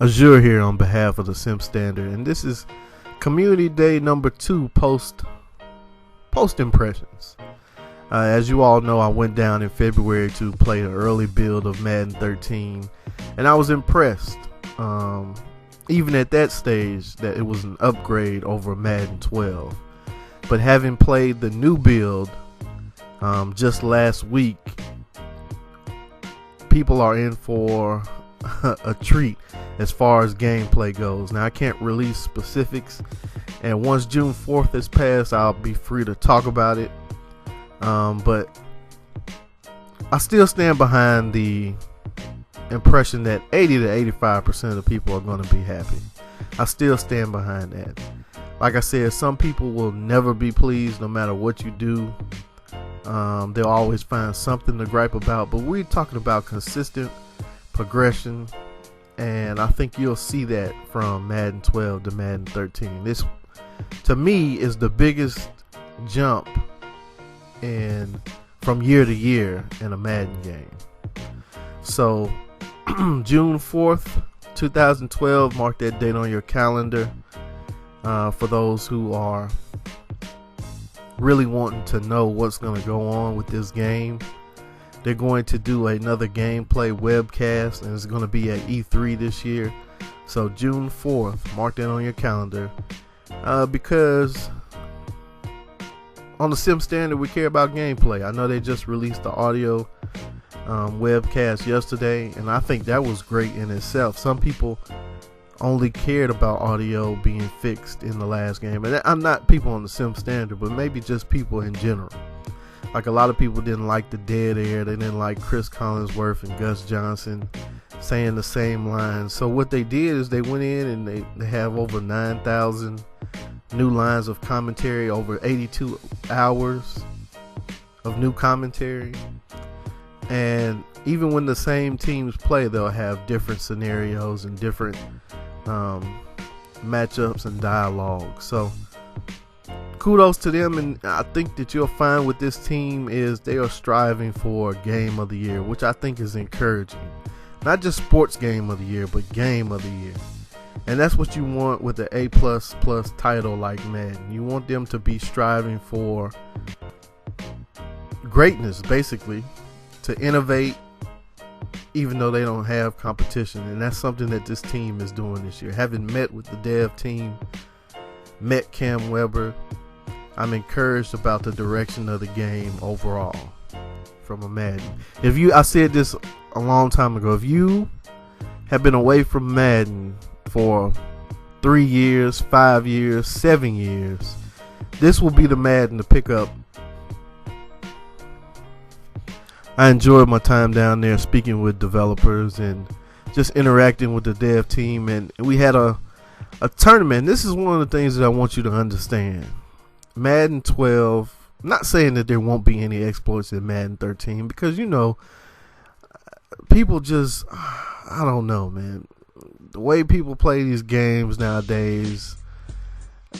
Azure here on behalf of the Sim Standard, and this is Community Day number 2 post impressions. As you all know, I went down in February to play an early build of Madden 13, and I was impressed. Even at that stage, that it was an upgrade over Madden 12. But having played the new build just last week, people are in for a treat as far as gameplay goes. Now, I can't release specifics, and once June 4th has passed, I'll be free to talk about it. But I still stand behind the impression that 80 to 85% of the people are going to be happy. I still stand behind that. Like I said, some people will never be pleased no matter what you do. They'll always find something to gripe about, but we're talking about consistent progression, and I think you'll see that from Madden 12 to Madden 13. This, to me, is the biggest jump from year to year in a Madden game. So June 4th, 2012, mark that date on your calendar. For those who are really wanting to know what's going to go on with this game, they're going to do another gameplay webcast, and it's going to be at E3 this year. So June 4th, mark that on your calendar, because on the Sim Standard we care about gameplay. I know they just released the audio webcast yesterday, and I think that was great in itself. Some people only cared about audio being fixed in the last game, and I'm not people on the Sim Standard, but maybe just people in general. Like, a lot of people didn't like the dead air. They didn't like Chris Collinsworth and Gus Johnson saying the same lines. So what they did is they went in and they have over 9,000 new lines of commentary, over 82 hours of new commentary. And even when the same teams play, they'll have different scenarios and different matchups and dialogue. So kudos to them, and I think that you'll find with this team is they are striving for Game of the Year, which I think is encouraging. Not just Sports Game of the Year, but Game of the Year. And that's what you want with the A++ title like Madden. You want them to be striving for greatness, basically, to innovate even though they don't have competition. And that's something that this team is doing this year. Having met with the dev team, met Cam Weber, I'm encouraged about the direction of the game overall from a Madden. I said this a long time ago, if you have been away from Madden for 3 years, 5 years, 7 years, this will be the Madden to pick up. I enjoyed my time down there speaking with developers and just interacting with the dev team, and we had a tournament. This is one of the things that I want you to understand. Madden 12, I'm not saying that there won't be any exploits in Madden 13, because, you know, people just, I don't know, man. The way people play these games nowadays,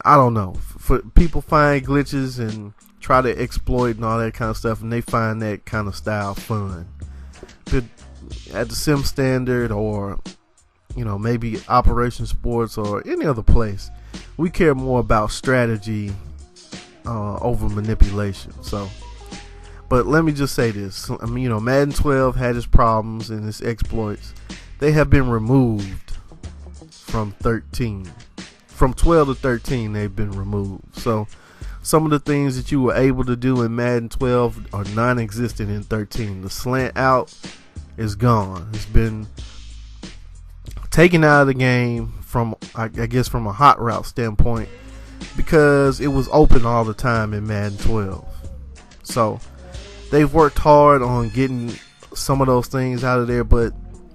I don't know. For people find glitches and try to exploit and all that kind of stuff, and they find that kind of style fun. But at the Sim Standard, or, you know, maybe Operation Sports or any other place, we care more about strategy over manipulation. So, but let me just say this. I mean, you know, Madden 12 had its problems and its exploits. They have been removed from 13. From 12 to 13, they've been removed. So some of the things that you were able to do in Madden 12 are non-existent in 13. The slant out is gone. It's been taken out of the game from, I guess, from a hot route standpoint, because it was open all the time in Madden 12. So they've worked hard on getting some of those things out of there, but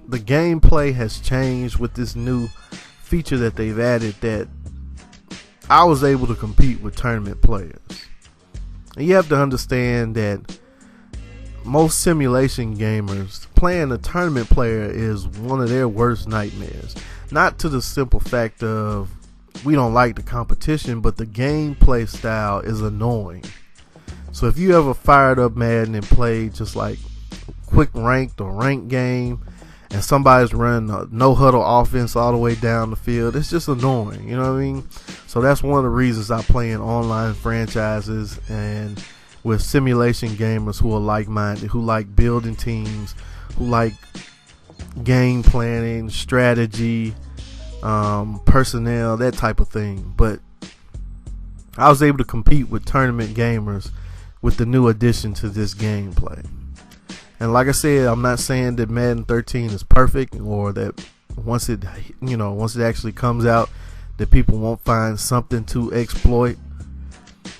the gameplay has changed with this new feature that they've added, that I was able to compete with tournament players. And you have to understand that most simulation gamers, playing a tournament player is one of their worst nightmares. Not to the simple fact of we don't like the competition, but the gameplay style is annoying. So if you ever fired up Madden and played just like quick ranked or ranked game, and somebody's running a no huddle offense all the way down the field, it's just annoying. You know what I mean? So that's one of the reasons I play in online franchises and with simulation gamers who are like-minded, who like building teams, who like game planning, strategy, personnel, that type of thing. But I was able to compete with tournament gamers with the new addition to this gameplay. And like I said, I'm not saying that Madden 13 is perfect, or that once it actually comes out that people won't find something to exploit.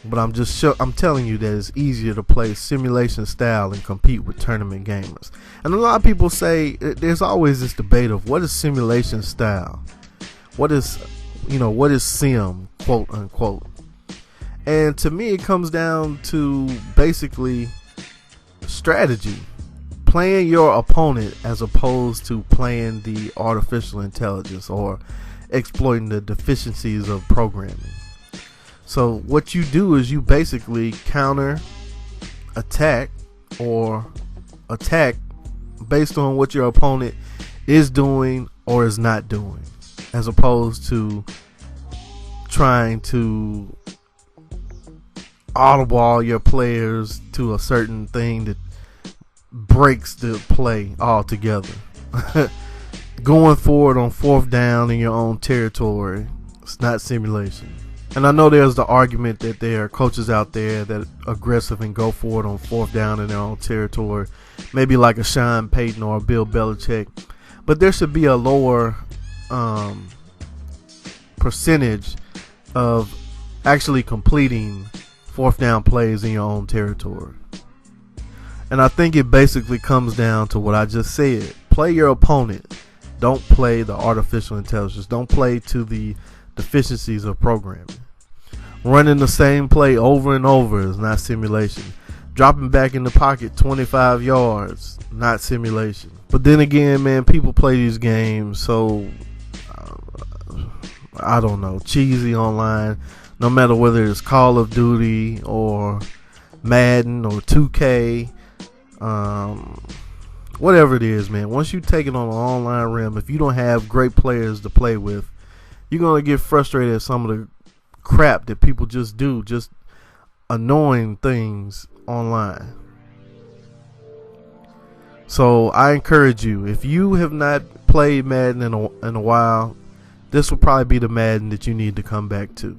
But I'm telling you that it's easier to play simulation style and compete with tournament gamers. And a lot of people say there's always this debate of what is simulation style, what is sim, quote unquote. And to me, it comes down to basically strategy, playing your opponent as opposed to playing the artificial intelligence or exploiting the deficiencies of programming. So what you do is you basically counter attack or attack based on what your opponent is doing or is not doing, as opposed to trying to audible your players to a certain thing that breaks the play altogether. Going forward on 4th down in your own territory, it's not simulation. And I know there's the argument that there are coaches out there that are aggressive and go for it on 4th down in their own territory, maybe like a Sean Payton or a Bill Belichick. But there should be a lower percentage of actually completing 4th down plays in your own territory. And I think it basically comes down to what I just said. Play your opponent. Don't play the artificial intelligence. Don't play to the deficiencies of programming. Running the same play over and over is not simulation. Dropping back in the pocket 25 yards, not simulation. But then again, man, people play these games so, I don't know, cheesy online. No matter whether it's Call of Duty or Madden or 2K, whatever it is, man. Once you take it on an online realm, if you don't have great players to play with, you're going to get frustrated at some of the crap that people just do, just annoying things online. So I encourage you, if you have not played Madden in a while, this will probably be the Madden that you need to come back to.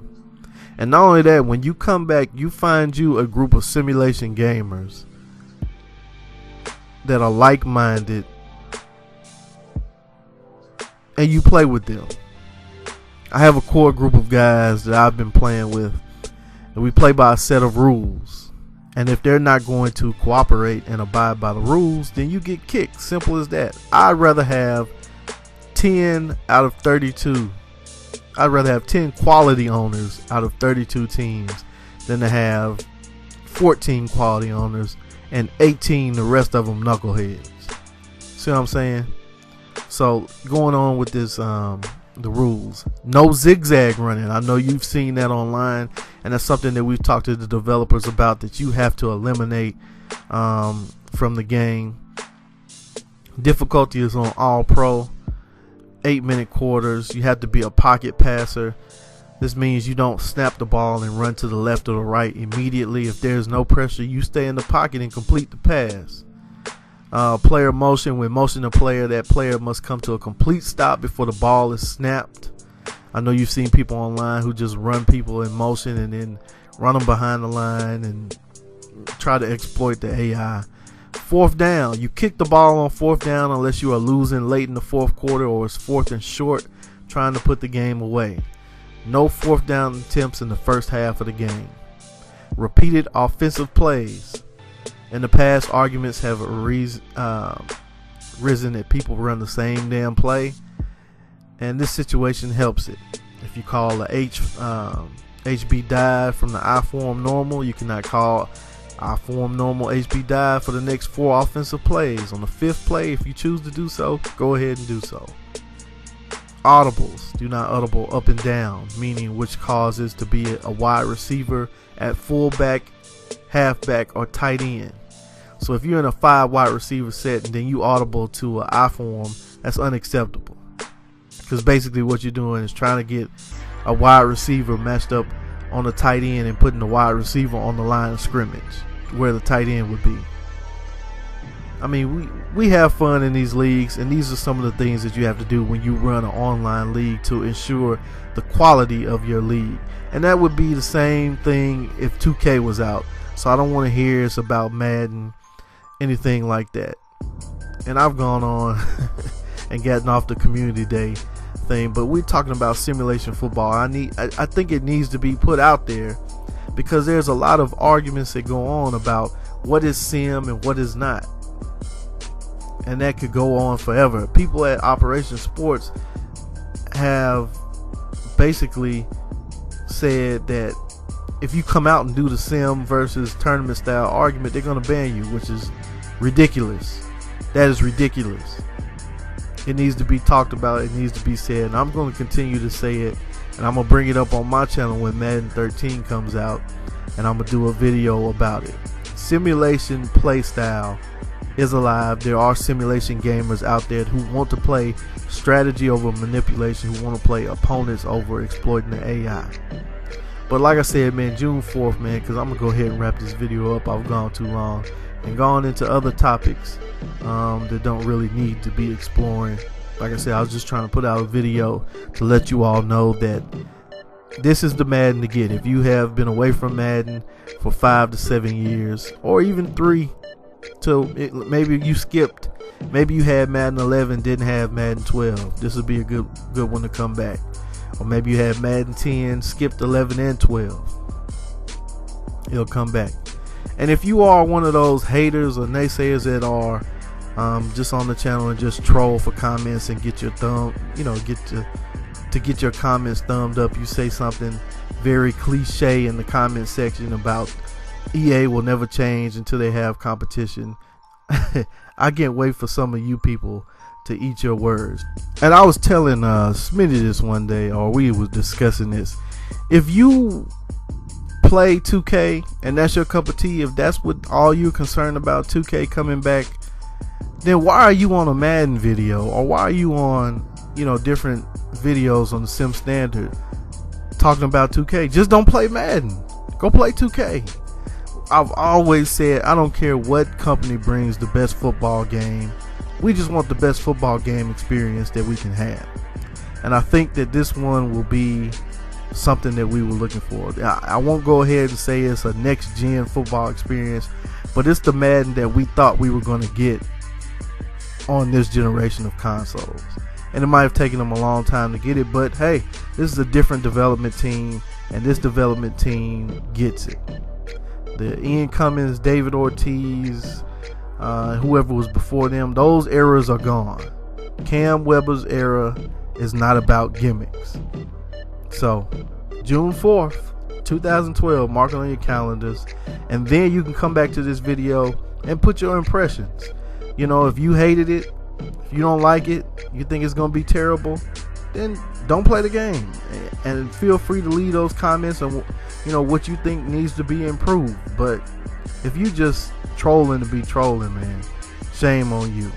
And not only that, when you come back, you find you a group of simulation gamers that are like-minded, and you play with them. I have a core group of guys that I've been playing with, and we play by a set of rules. And if they're not going to cooperate and abide by the rules, then you get kicked. Simple as that. I'd rather have 10 out of 32. I'd rather have 10 quality owners out of 32 teams than to have 14 quality owners and 18 the rest of them knuckleheads. See what I'm saying? So going on with this, the rules. No zigzag running. I know you've seen that online, and that's something that we've talked to the developers about, that you have to eliminate from the game. Difficulty is on all pro. 8-minute quarters. You have to be a pocket passer. This means you don't snap the ball and run to the left or the right immediately. If there's no pressure, you stay in the pocket and complete the pass. Player motion. When motion a player, that player must come to a complete stop before the ball is snapped. I know you've seen people online who just run people in motion and then run them behind the line and try to exploit the AI. 4th down. You kick the ball on 4th down unless you are losing late in the 4th quarter or it's 4th and short, trying to put the game away. No 4th down attempts in the first half of the game. Repeated offensive plays. In the past, arguments have risen that people run the same damn play, and this situation helps it. If you call a HB dive from the I form normal, you cannot call I form normal HB dive for the next 4 offensive plays. On the 5th play, if you choose to do so, go ahead and do so. Audibles. Do not audible up and down, meaning which causes to be a wide receiver at fullback, halfback, or tight end. So if you're in a 5 wide receiver set and then you audible to an I form, that's unacceptable. Because basically what you're doing is trying to get a wide receiver matched up on the tight end and putting the wide receiver on the line of scrimmage where the tight end would be. I mean, we have fun in these leagues, and these are some of the things that you have to do when you run an online league to ensure the quality of your league. And that would be the same thing if 2K was out. So I don't want to hear it's about Madden, anything like that. And I've gone on and gotten off the community day thing, but we're talking about simulation football. I think it needs to be put out there, because there's a lot of arguments that go on about what is sim and what is not. And that could go on forever. People at Operation Sports have basically said that if you come out and do the sim versus tournament style argument, they're going to ban you, which is ridiculous. That is ridiculous. It needs to be talked about. It needs to be said. And I'm going to continue to say it. And I'm going to bring it up on my channel when Madden 13 comes out. And I'm going to do a video about it. Simulation play style is alive. There are simulation gamers out there who want to play strategy over manipulation, who want to play opponents over exploiting the AI. But like I said, man, June 4th, man, because I'm going to go ahead and wrap this video up. I've gone too long and gone into other topics that don't really need to be exploring. Like I said, I was just trying to put out a video to let you all know that this is the Madden to get. If you have been away from Madden for 5 to 7 years, or even 3, maybe you skipped, maybe you had Madden 11, didn't have Madden 12, this would be a good one to come back. Or maybe you had Madden 10, skipped 11 and 12, it'll come back. And if you are one of those haters or naysayers that are just on the channel and just troll for comments and get your get your comments thumbed up, you say something very cliche in the comment section about EA will never change until they have competition. I can't wait for some of you people to eat your words. And I was telling Smitty this one day, or we was discussing this. If you play 2K and that's your cup of tea, if that's what all you're concerned about, 2K coming back, then why are you on a Madden video, or why are you on different videos on the Sim Standard talking about 2K? Just don't play Madden. Go play 2K. I've always said I don't care what company brings the best football game. We just want the best football game experience that we can have. And I think that this one will be something that we were looking for. I won't go ahead and say it's a next gen football experience, but it's the Madden that we thought we were going to get on this generation of consoles. And it might have taken them a long time to get it, but hey, this is a different development team, and this development team gets it. The Ian Cummins, David Ortiz, whoever was before them, those eras are gone. Cam Weber's era is not about gimmicks. So June 4th 2012, mark it on your calendars, and then you can come back to this video and put your impressions. If you hated it, if you don't like it, you think it's gonna be terrible, then don't play the game. And feel free to leave those comments on what you think needs to be improved. But if you just trolling to be trolling, man, shame on you.